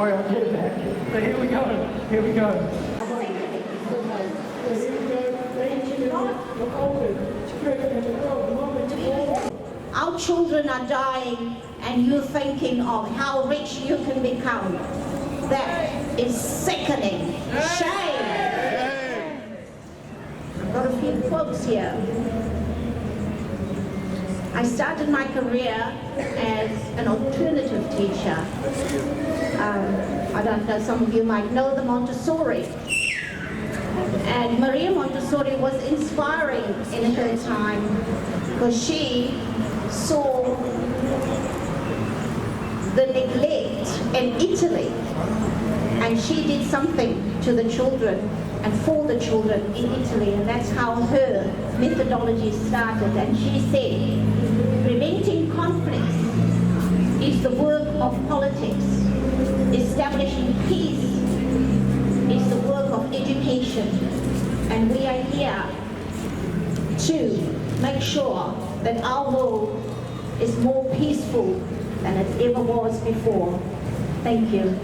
All right, I'll get it back. So here we go. Here we go. So here we go. Our children are dying and you're thinking of how rich you can become. That is sickening. Shame. I've got a few quotes here. I started my career as an alternative teacher. I don't know, some of you might know the Montessori. And Maria Montessori was inspiring in her time because she saw the neglect in Italy, and she did something to the children and for the children in Italy, and that's how her methodology started. And she said, preventing conflicts is the work of politics. Establishing peace is the work of education. And we are here to make sure that our world is more peaceful than it ever was before. Thank you.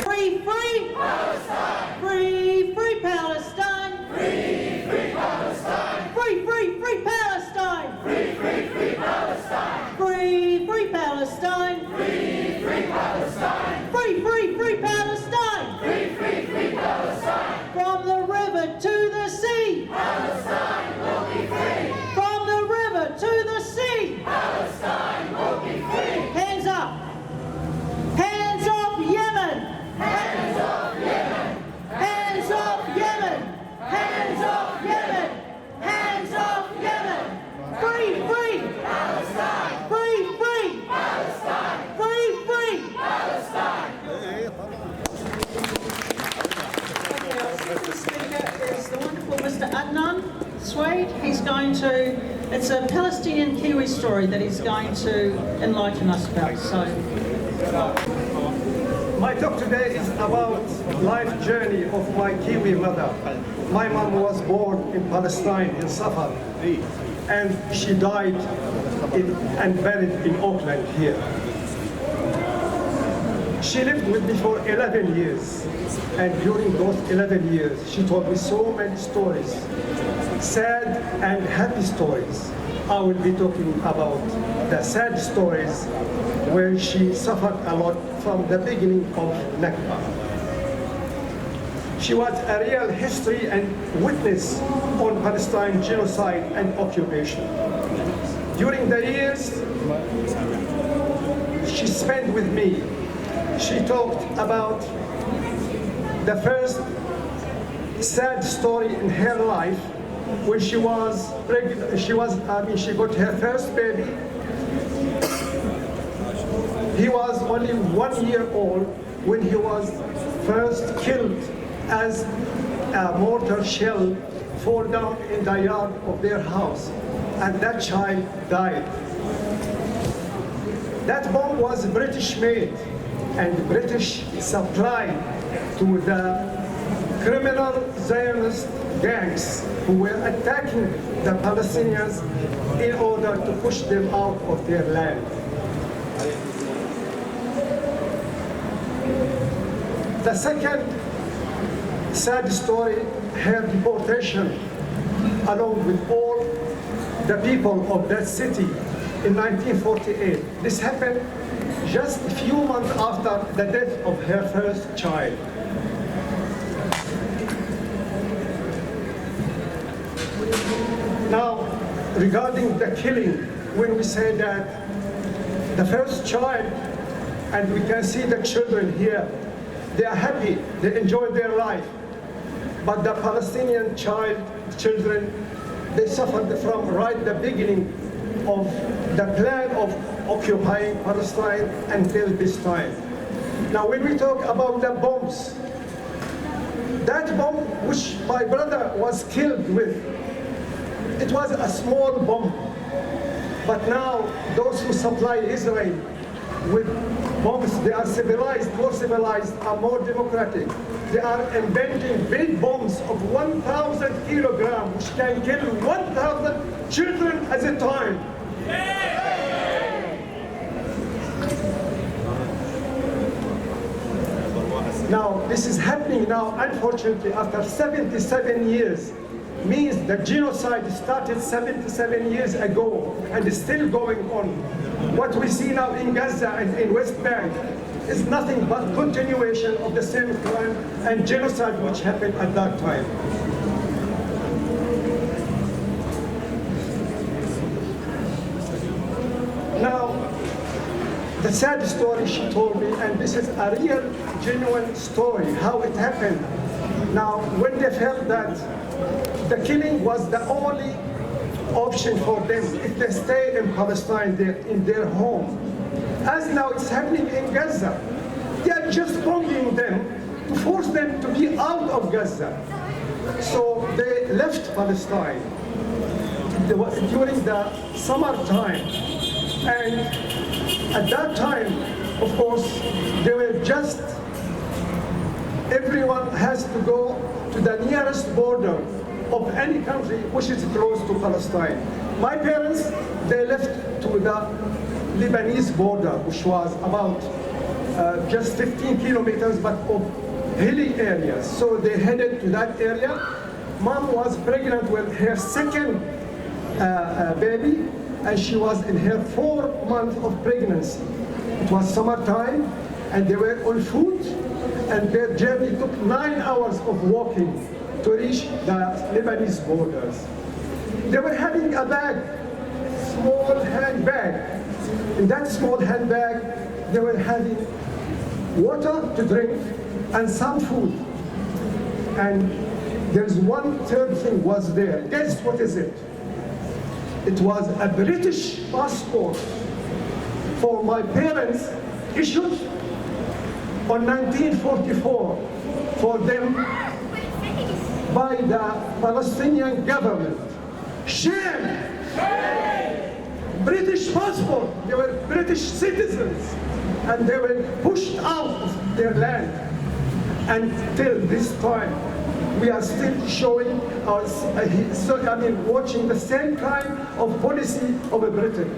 Free, free Palestine! Free, free Palestine! Free, free Palestine! Free, free, free Palestine! Free, free, free Palestine! Free, free Palestine! Free, free Palestine! Free, free, free Palestine! Free, free, free Palestine! From the river to the sea! Palestine will be free! From the river to the sea! Palestine will be free! Hands up! Hands off Yemen! Hands off Yemen! Hands off Yemen! Hands off Yemen! Hands off Yemen! Free, free Palestine! Free, free Palestine! Free, free Palestine! The speaker is the wonderful Mr. Adnan Swade. He's going to, it's a Palestinian Kiwi story that he's going to enlighten us about. So, my talk today is about life journey of my Kiwi mother. My mom was born in Palestine, in Safar, and she died and buried in Auckland here. She lived with me for 11 years, and during those 11 years, she told me so many stories, sad and happy stories. I will be talking about the sad stories where she suffered a lot from the beginning of Nakba. She was a real history and witness on Palestine genocide and occupation. During the years she spent with me, she talked about the first sad story in her life when she was pregnant. She got her first baby. He was only 1 year old when he was first killed as a mortar shell fall down in the yard of their house, and that child died. That bomb was British made and British supplied to the criminal Zionist gangs who were attacking the Palestinians in order to push them out of their land. The second sad story, her deportation along with all the people of that city in 1948. This happened just a few months after the death of her first child. Now, regarding the killing, when we say that the first child, and we can see the children here, they are happy, they enjoy their life. But the Palestinian children, they suffered from right the beginning of the plan of occupying Palestine until this time. Now, when we talk about the bombs, that bomb which my brother was killed with, it was a small bomb. But now, those who supply Israel with bombs. They are civilized, more civilized, are more democratic. They are inventing big bombs of 1,000 kilograms, which can kill 1,000 children at a time. Now, this is happening now, unfortunately, after 77 years. Means the genocide started 77 years ago and is still going on. What we see now in Gaza and in West Bank is nothing but continuation of the same crime and genocide which happened at that time. Now, the sad story she told me, and this is a real, genuine story, how it happened. Now, when they felt that the killing was the only option for them if they stay in Palestine, in their home. As now it's happening in Gaza, they are just bombing them to force them to be out of Gaza. So they left Palestine during the summertime. And at that time, of course, they were just, everyone has to go to the nearest border of any country which is close to Palestine. My parents, they left to the Lebanese border, which was about just 15 kilometers, but of hilly areas. So they headed to that area. Mom was pregnant with her second baby, and she was in her 4th month of pregnancy. It was summertime, and they were on foot, and their journey took 9 hours of walking to reach the Lebanese borders. They were having a bag, small handbag. In that small handbag, they were having water to drink and some food. And there's one third thing was there. Guess what is it? It was a British passport for my parents, issued on 1944 for them by the Palestinian government. Shame! British passport, they were British citizens, and they were pushed out of their land. Until this time, we are still showing watching the same kind of policy of Britain.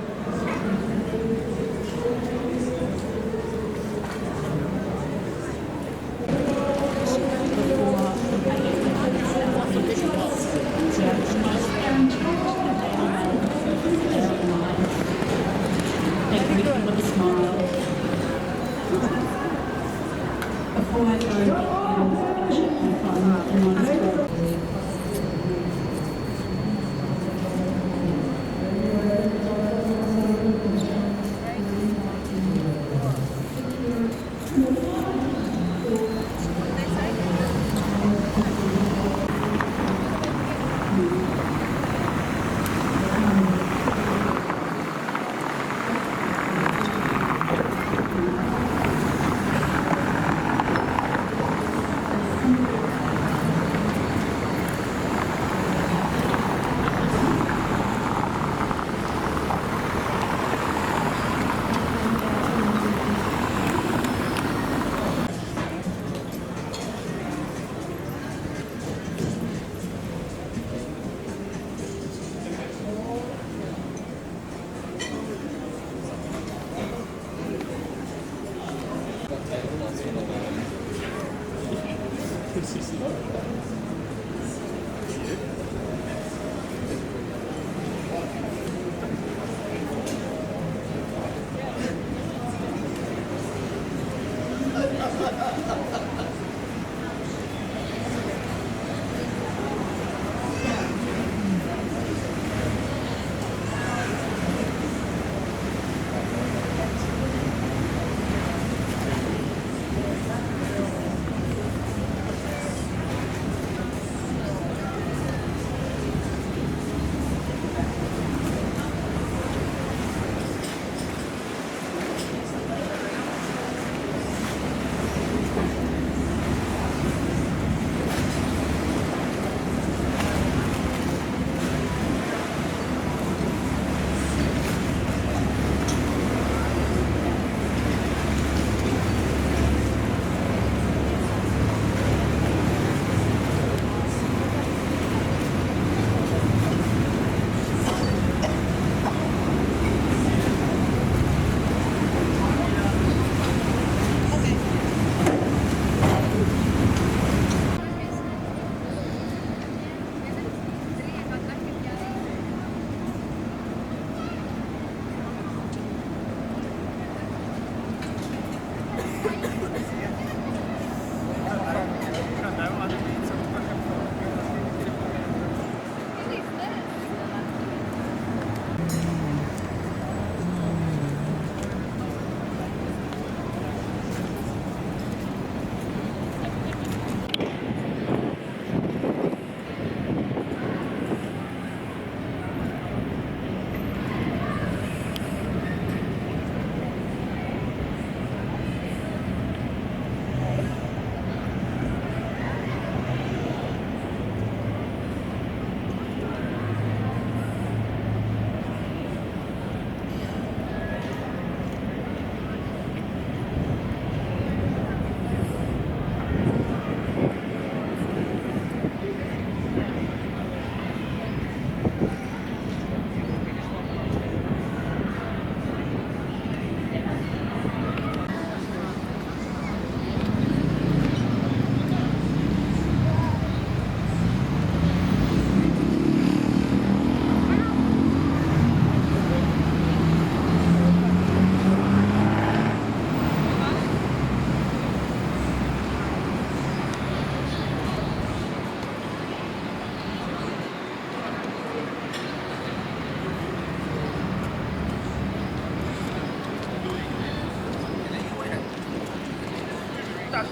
大是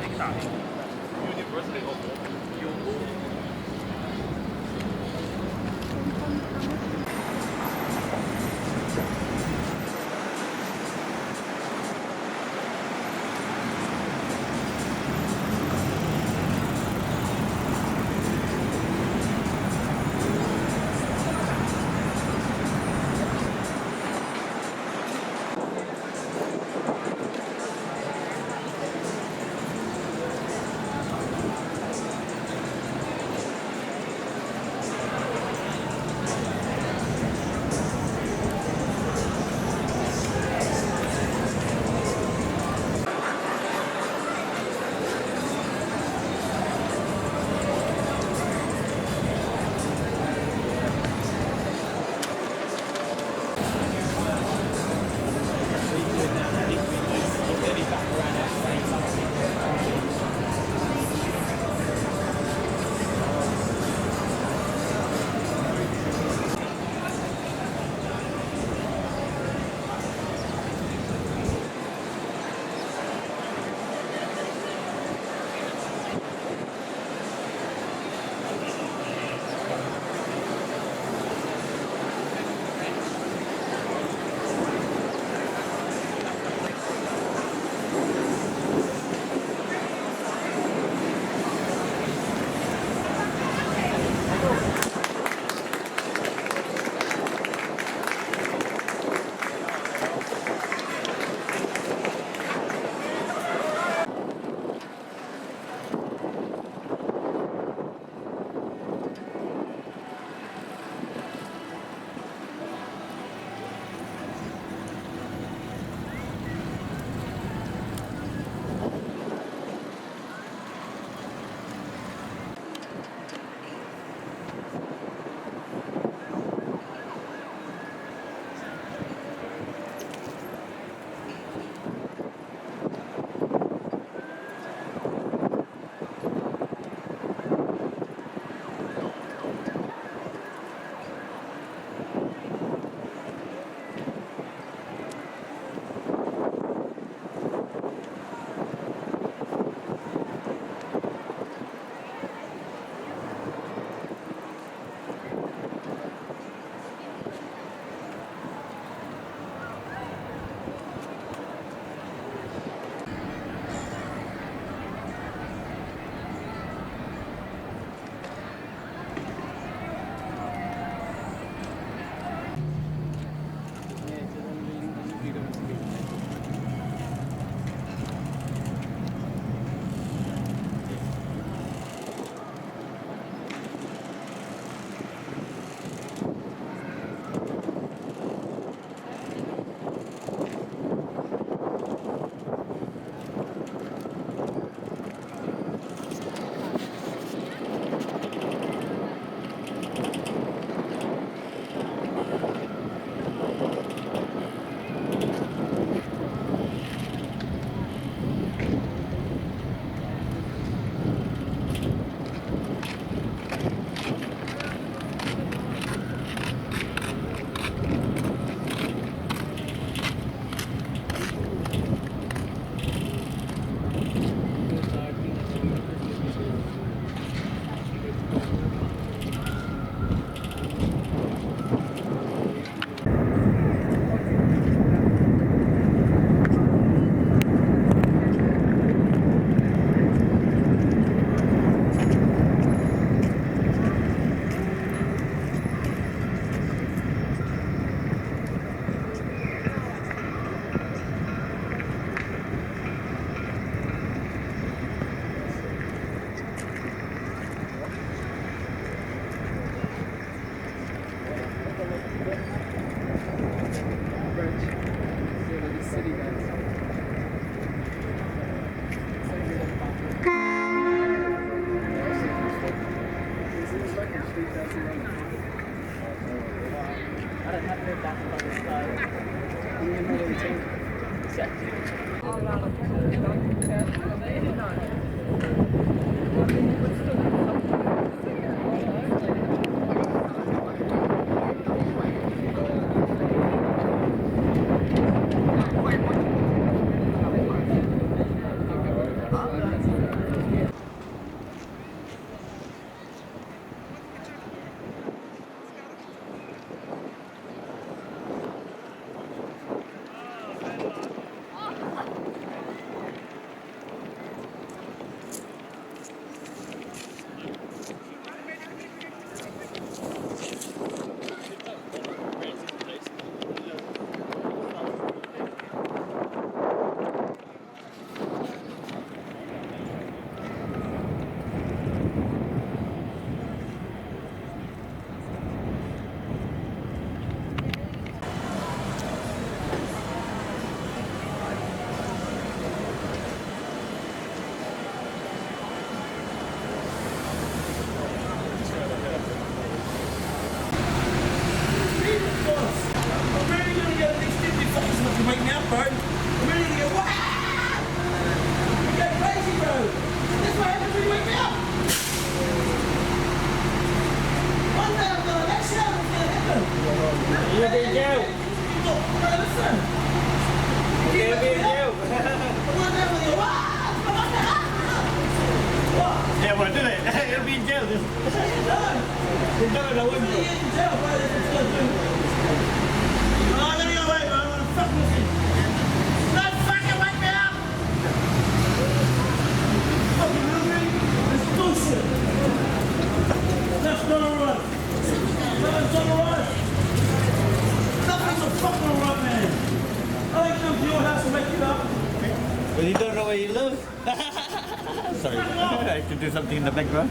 哪个大学 ？University of Auckland。Well, you don't know where you live. Sorry, I have to do something in the background.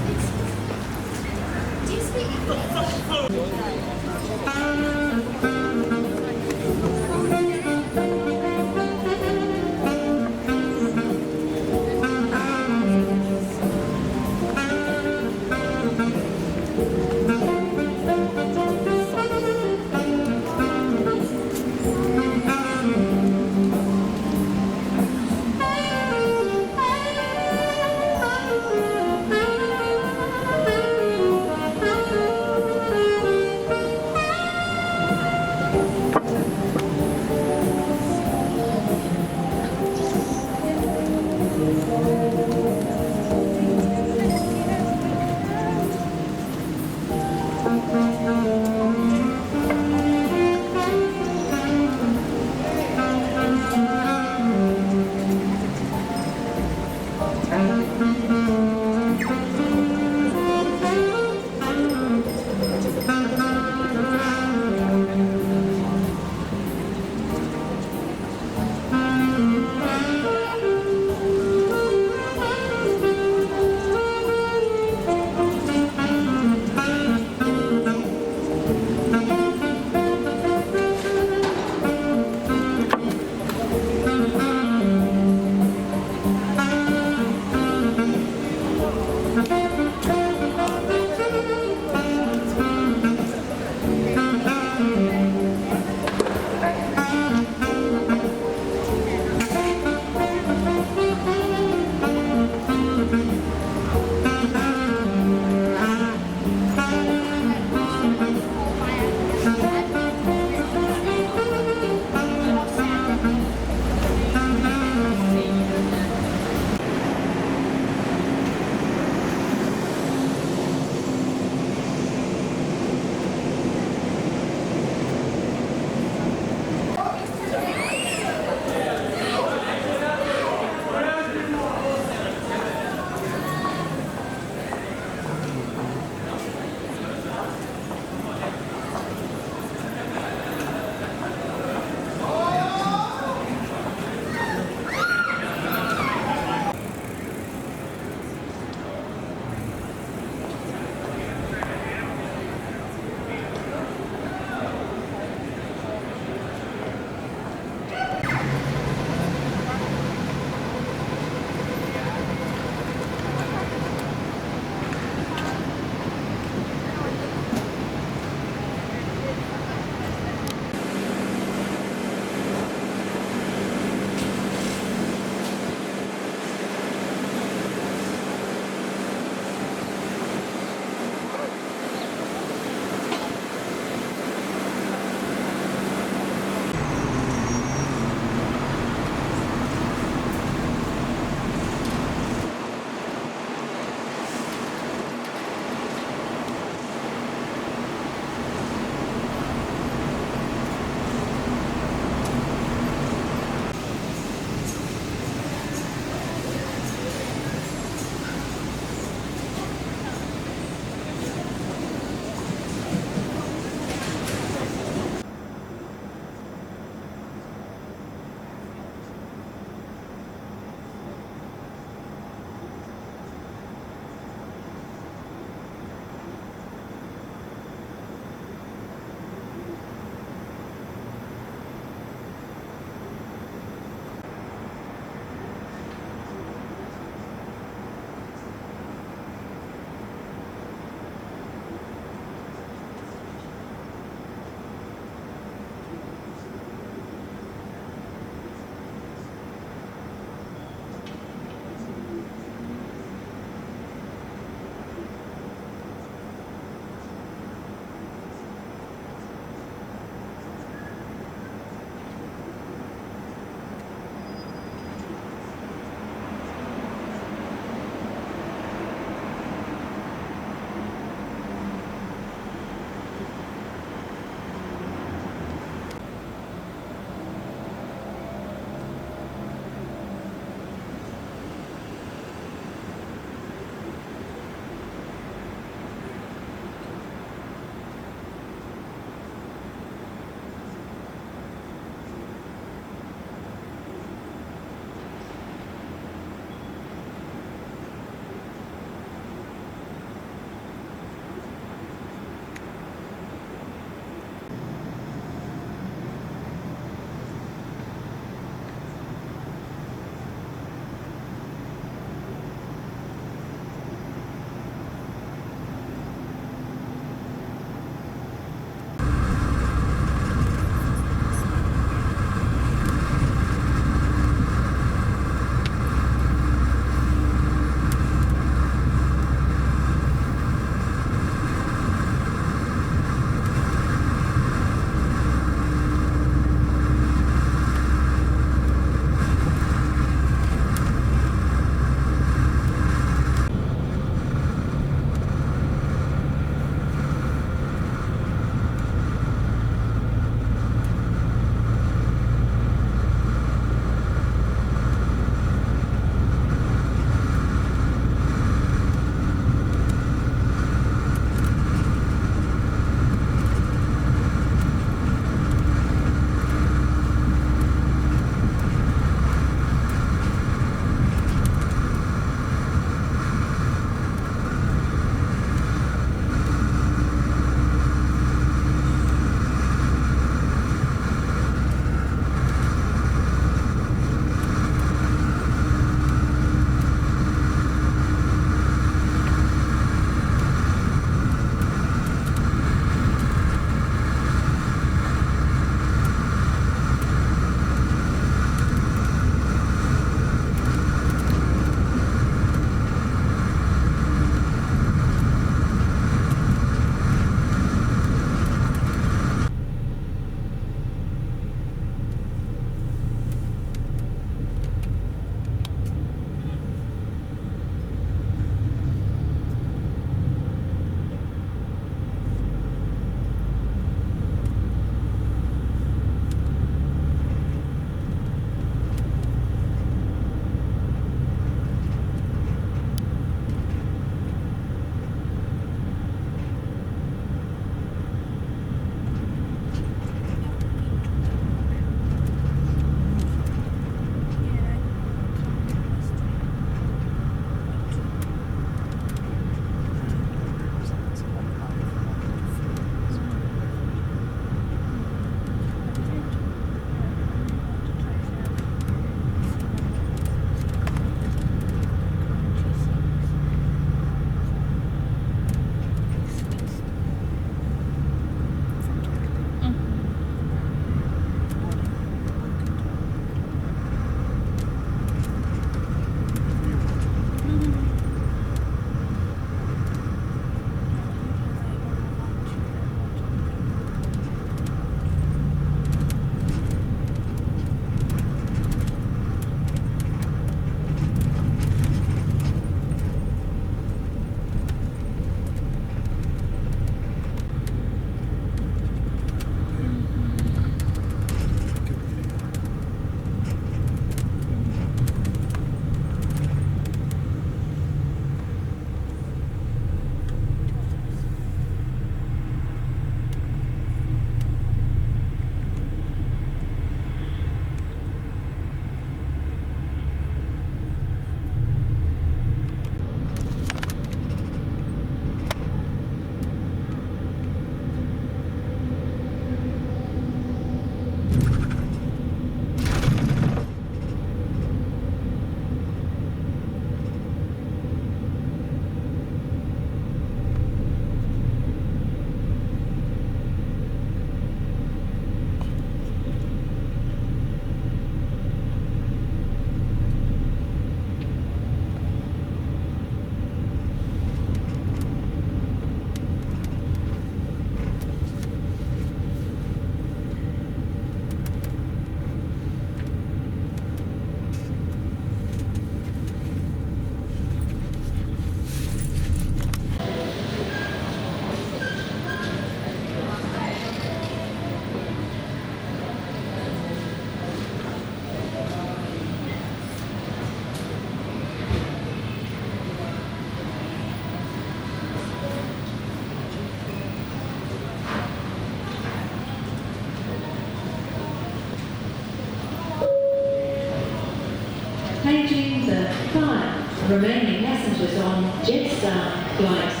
paging the 5 remaining passengers on Jetstar Flight